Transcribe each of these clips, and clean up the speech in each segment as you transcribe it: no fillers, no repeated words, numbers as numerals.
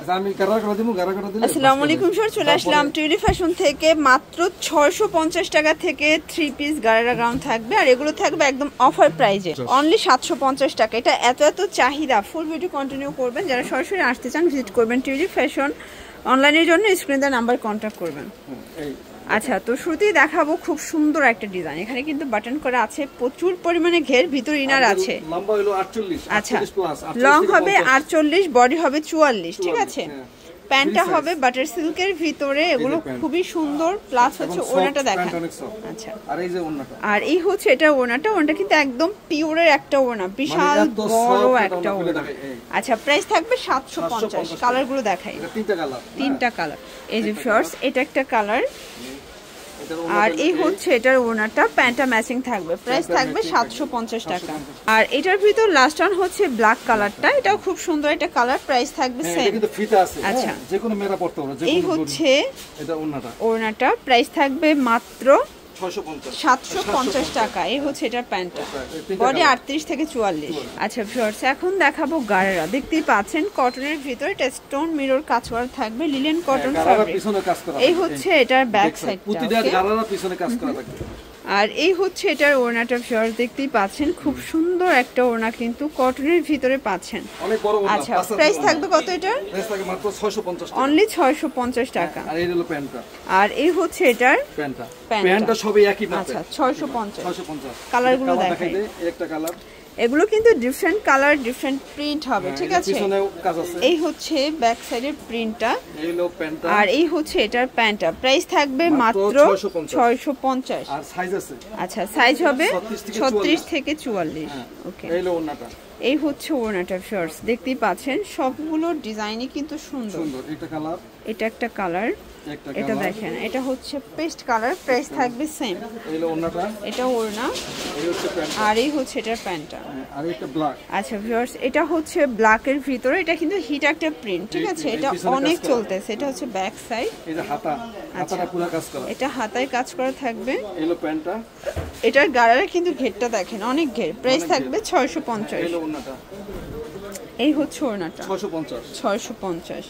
আসসালামু আলাইকুম স্যার, চলে আসলাম টিউলি ফ্যাশন থেকে। মাত্র 650 টাকা থেকে 3 পিস গারারা গাউন থাকবে, আর এগুলো থাকবে একদম অফার প্রাইজে, অনলি 750 টাকা। এটা এত চাহিদা, ফুল ভিডিও কন্টিনিউ করবেন। যারা সরাসরি আসতে চান ভিজিট করবেন টিউলি ফ্যাশন। অনলাইনের জন্য স্ক্রিনে দেওয়া নাম্বার কন্ট্যাক্ট করবেন। আচ্ছা, তো শুরুতেই দেখাবো খুব সুন্দর একটা ডিজাইন। এখানে কিন্তু বাটন করা আছে, প্রচুর পরিমাণে ঘের, ভিতর ইনার আছে। লম্বা হলো 48, আচ্ছা, লং হবে 48, বডি হবে 44, ঠিক আছে। প্যান্টটা হবে বাটার সিল্কের ভিতরে, এগুলো খুবই সুন্দর। প্লাস হচ্ছে ওড়নাটা দেখেন। আচ্ছা, আর এই হচ্ছে এটা ওড়নাটা কিন্তু একদম পিওরের একটা ওড়না, বিশাল বড় একটা ওড়না। আচ্ছা, প্রাইস থাকবে 750। কালারগুলো দেখাই, তিনটা কালার। এই যে শর্টস, এটা একটা কালার, আর এই হচ্ছে এটার ওড়নাটা, প্যান্টটা ম্যাচিং থাকবে। প্রাইস থাকবে 750 টাকা। আর এটার ভিতর লাস্ট ওয়ান হচ্ছে ব্ল্যাক কালারটা, এটাও খুব সুন্দর একটা কালার। প্রাইস থাকবে সেম। আচ্ছা, এই হচ্ছে এটা ওড়নাটা, প্রাইস থাকবে মাত্র 750 টাকা। এই হচ্ছে এটার প্যান্টটা, বডি 38 থেকে 44। আচ্ছা ভিউয়ার্স, এখন দেখাবো গারারা। দেখতেই পাচ্ছেন কটনের ভিতরে এটা স্টোন মিরর কাজ করা থাকবে, লিলেন কটন ফ্যাব্রিক। এই হচ্ছে এটার ব্যাক সাইডটা, আর এই হচ্ছে এটার ওড়নাটা। ভিউয়ার্স দেখতেই পাচ্ছেন, খুব সুন্দর একটা ওড়না, কিন্তু কটনের ভিতরে পাচ্ছেন। আচ্ছা, প্রাইস থাকবে কত এটার? অনলি 650 টাকা। আর এই হচ্ছে এটার প্যান্টটা, সবই একই মাপে। আচ্ছা, 650। কালারগুলো দেখাই, একটা কালার, এগুলো কিন্তু ডিফারেন্ট কালার, ডিফারেন্ট প্রিন্ট হবে, ঠিক আছে। এই হচ্ছে ব্যাক সাইডের প্রিন্টটা, আর এই হচ্ছে এটার প্যান্টটা। প্রাইস থাকবে মাত্র 650। আর সাইজ আছে, আচ্ছা, সাইজ হবে 36 থেকে 44। ওকে, এই হচ্ছে ওড়নাটা। ভিউয়ার্স দেখতেই পাচ্ছেন, সবগুলো ডিজাইনই কিন্তু সুন্দর। এটা একটা কালার, এটা দেখেন, এটা হচ্ছে পেস্ট কালার। প্রাইস থাকবে সেম। এটা ওড়না, আর এই হচ্ছে এটার প্যান্টটা। আচ্ছা ভিউয়ার্স, এটা হচ্ছে ব্ল্যাক এর ভিতরে, এটা কিন্তু হিট একটা প্রিন্ট, ঠিক আছে। এটা অনেক চলতেছে। এটা হচ্ছে ব্যাক সাইড, এটা হাতায় কাজ করা থাকবে। এটার গাড়ারে কিন্তু ঘেরটা দেখেন, অনেক ঘের। প্রাইস থাকবে 650। এই হচ্ছে ওড়নাটা, 650।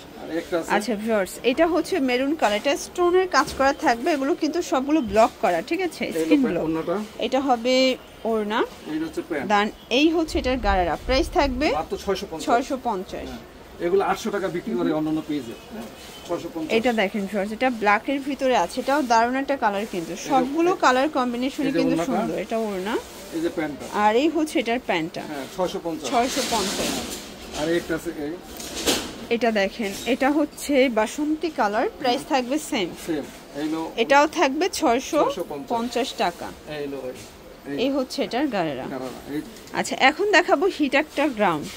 আচ্ছা ভিউয়ার্স, এটা হচ্ছে মেরুন কালার, এটা স্টোনের কাজ করা থাকবে। এগুলো কিন্তু সবগুলো ব্লক করা, ঠিক আছে, স্কিন ব্লক। এটা হবে ওড়না, দেন এই হচ্ছে এটার গাড়ারা। প্রাইস থাকবে 650। এগুলো 800 টাকা বিক্রি করে অন্যান্য পেজে। এটা দেখেন ভিউয়ার্স, এটা ব্ল্যাক এর ভিতরে আছে, এটাও দারুণ একটা কালার, কিন্তু সবগুলো কালার কম্বিনেশনে কিন্তু সুন্দর। এটা ওড়না, এই যে প্যান্টটা, আর এই হচ্ছে এটার প্যান্টটা। 650। আর একটা আছে এই, এটা দেখেন, এটা হচ্ছে বাসন্তী কালার। প্রাইস থাকবে সেম। এটাও থাকবে 650 টাকা। এই হচ্ছে এটার গাড়েরা। আচ্ছা, এখন দেখাবো হিট একটা গ্রাউন্ড।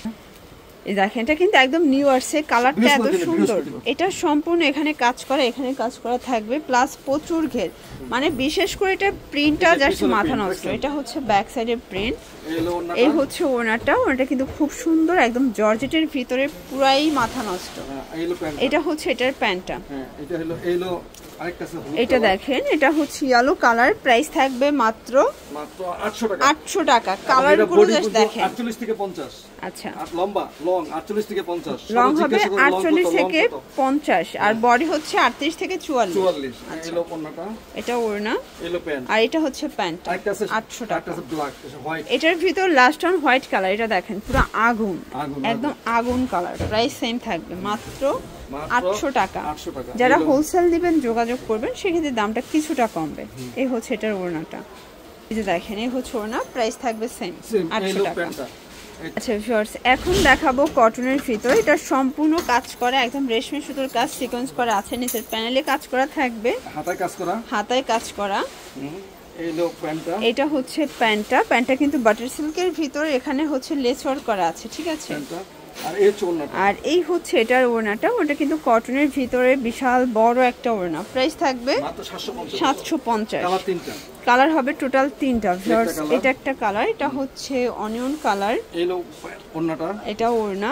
এই দেখেন, এটা কিন্তু একদম নিউ আসছে, কালারটা এত সুন্দর। এটা সম্পূর্ণ এখানে কাজ করা, এখানে কাজ করা থাকবে, প্লাস প্রচুর ঘের, মানে বিশেষ করে এটা প্রিন্টটা জাস্ট মাথা নষ্ট। এটা হচ্ছে ব্যাক সাইডের প্রিন্ট। এই হচ্ছে ওড়নাটা, ওড়নাটা কিন্তু খুব সুন্দর, একদম জর্জেটের ভিতরে, পুরাই মাথা নষ্ট। এটা হচ্ছে এটার প্যান্টটা। এটা দেখেন, এটা হচ্ছে ইয়েলো কালার। প্রাইস থাকবে মাত্র 800 টাকা। কালারগুলো জাস্ট দেখেন, 48 থেকে 50। আচ্ছা, লম্বা লং 48 থেকে 50, লং হবে 48 থেকে 50, আর বডি হচ্ছে 38 থেকে 44। এটা ওড়না, আর এটা হচ্ছে প্যান্ট। 800 টাকা। এটার ভিতর লাস্ট ওয়ান হোয়াইট কালার, এটা দেখেন পুরো আগুন, একদম আগুন কালার। প্রাইস সেম থাকবে মাত্র 800 টাকা। যারা হোলসেল দিবেন যোগাযোগ করবেন, সেক্ষেত্রে দামটা কিছুটা কমবে। এই হচ্ছে এটার ওড়নাটা, এই যে দেখেন, এই হচ্ছে ওড়না। প্রাইস থাকবে সেম 800 টাকা। আচ্ছা ভিউয়ার্স, এখন দেখাবো কটনের ভিতরে, এটা সম্পূর্ণ কাজ করা, একদম রেশমি সুতোর কাজ সিকোয়েন্স করা আছে। নিচের প্যানেলে কাজ করা থাকবে, হাতায় কাজ করা। এটা হচ্ছে প্যান্টটা, প্যান্টটা কিন্তু বাটার সিল্কের ভিতরে, এখানে হচ্ছে লেস ওয়ার্ক করা আছে, ঠিক আছে। আর এই হচ্ছে এটার ওড়নাটা, ওটা কিন্তু কটনের ভিতরে বিশাল বড় একটা ওড়না। প্রাইস থাকবে 750। কালার হবে টোটাল 3টা। এটা একটা কালার, এটা হচ্ছে অনিয়ন কালার, এটা ওড়না,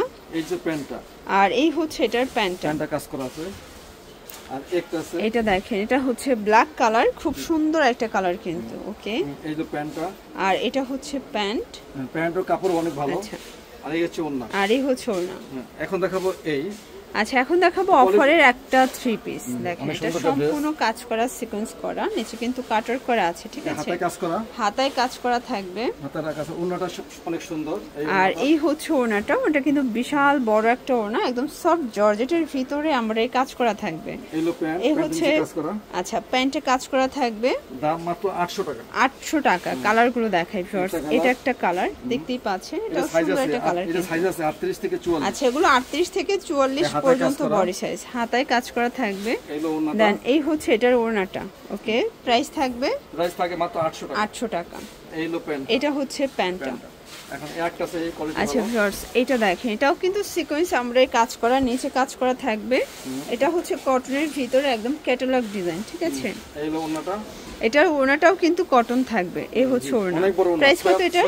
আর এই হচ্ছে এটার প্যান্টটা কাজ করা আছে। আর একটা আছে, এটা দেখেন, এটা হচ্ছে ব্ল্যাক কালার, খুব সুন্দর একটা কালার কিন্তু। ওকে, এই যে প্যান্টটা, আর এটা হচ্ছে প্যান্ট, প্যান্টের কাপড় অনেক ভালো। আচ্ছা, আর এই হচ্ছে ওড়না, আর এই হচ্ছে ওড়না। এখন দেখাবো এই আচ্ছা এখন দেখাবো অফারের একটা 3 পিস। দেখেন এটা সম্পূর্ণ কাজ করা, সিকোয়েন্স করা, নিচে কিন্তু কাটার করা আছে, ঠিক আছে? হাতায় কাজ করা, হাতায় কাজ করা থাকবে। হাতার কাছে ওড়নাটা অনেক সুন্দর। আর এই হচ্ছে ওড়নাটা, ওটা কিন্তু বিশাল বড় একটা ওড়না, একদম সফট জর্জেটের ভিতরে আমরা এই কাজ করা থাকবে। এই হচ্ছে আচ্ছা প্যান্টে কাজ করা থাকবে, দাম মাত্র 800 টাকা। 800 টাকা। কালারগুলো দেখাই ভিউয়ার্স, এটা একটা কালার দেখতেই পাচ্ছেন, এটা সুন্দর একটা কালার। এটা সাইজ আছে 38 থেকে 44। আচ্ছা এগুলো 38 থেকে 44 পর্যন্ত বডি সাইজ, হাতায় কাজ করা থাকবে। দেন এই হচ্ছে এটার ওড়নাটা, ওকে প্রাইস থাকবে মাত্র 800 টাকা। 800 টাকা। এই লো প্যান্ট, এটা হচ্ছে প্যান্টটা। এখন একটা আছে এই কোয়ালিটি। আচ্ছা ভিউয়ার্স এটা দেখেন, এটাও কিন্তু সিকোয়েন্স আমরা কাজ করা, নিচে কাজ করা থাকবে। এটা হচ্ছে কটনের ভিতরে একদম ক্যাটালগ ডিজাইন, ঠিক আছে? এই লো ওড়নাটা, এটার ওড়নাটাও কিন্তু কটন থাকবে। এই হচ্ছে ওড়না, প্রাইস কত এটা?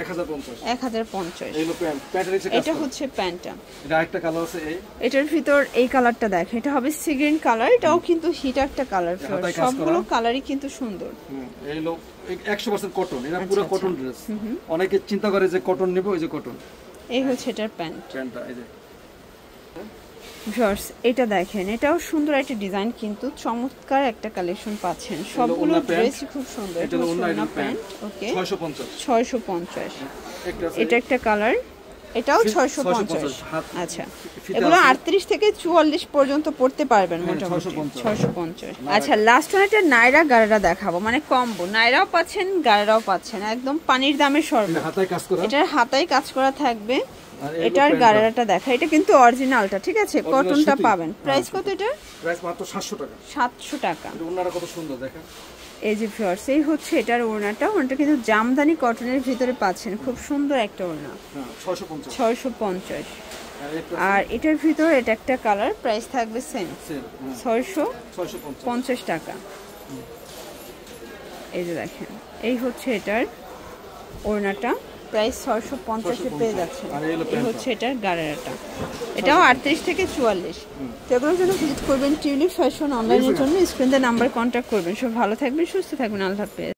1050। 1050। এই লো প্যান্ট, প্যান্টের নিচে কাজ। এটা হচ্ছে প্যান্টটা। এটা একটা কালার আছে এই। এটার ভিতর এই কালারটা দেখেন, এটা হবে সি গ্রিন কালার, এটাও কিন্তু হিট একটা কালার। সবগুলো কালারই কিন্তু সুন্দর। এই লো 100% কটন, এটা পুরো কটন ড্রেস। অনেকে চিন্তা করে যে কটন নেব, এই যে কটন। এই হচ্ছে এটার প্যান্টটা, এই যে ভিউয়ার্স এটা দেখেন, এটাও সুন্দর একটা ডিজাইন, কিন্তু চমৎকার একটা কালেকশন পাচ্ছেন। সবগুলো ড্রেসই খুব সুন্দর। এটা ওন্না প্যান্ট, ওকে 650। এটা একটা কালার, এটাও 650। আচ্ছা এগুলো 38 থেকে 44 পর্যন্ত পড়তে পারবেন মোটামুটি। 650। আচ্ছা লাস্ট ওয়ান একটা নাইরা গারারা দেখাবো, মানে কম্বো, নাইরাও পাচ্ছেন গারারাও পাচ্ছেন, একদম পানির দামে শর্মা। এটার হাতায় কাজ করা থাকবে। এটার গারারাটা দেখা, এটা কিন্তু অরিজিনালটা, ঠিক আছে? কটনটা পাবেন। প্রাইস কত এটা? প্রাইস মাত্র 700 টাকা। 700 টাকা। ওড়নাটা কত সুন্দর দেখেন। এই যে ভিউয়ার্স এই হচ্ছে এটার ওড়নাটা, ওড়নাটা কিন্তু জামদানি কটনের ভিতরে পাচ্ছেন, খুব সুন্দর একটা ওড়না। 650। আর এটার ভিতর এটা একটা কালার, প্রাইস থাকবে সেম 650 টাকা। এই যে দেখেন এই হচ্ছে এটার ওড়নাটা, প্রাইস 650 পেয়ে যাচ্ছে। এই হচ্ছে এটার গারারাটা, এটাও 38 থেকে 44। তো এগুলোর জন্য ভিজিট করবেন টিউলিপ ফ্যাশন অনলাইনের জন্য, স্ক্রিনে নাম্বার কন্ট্যাক্ট করবেন। সব ভালো থাকবেন, সুস্থ থাকবেন, আল্লাহ হাফেজ।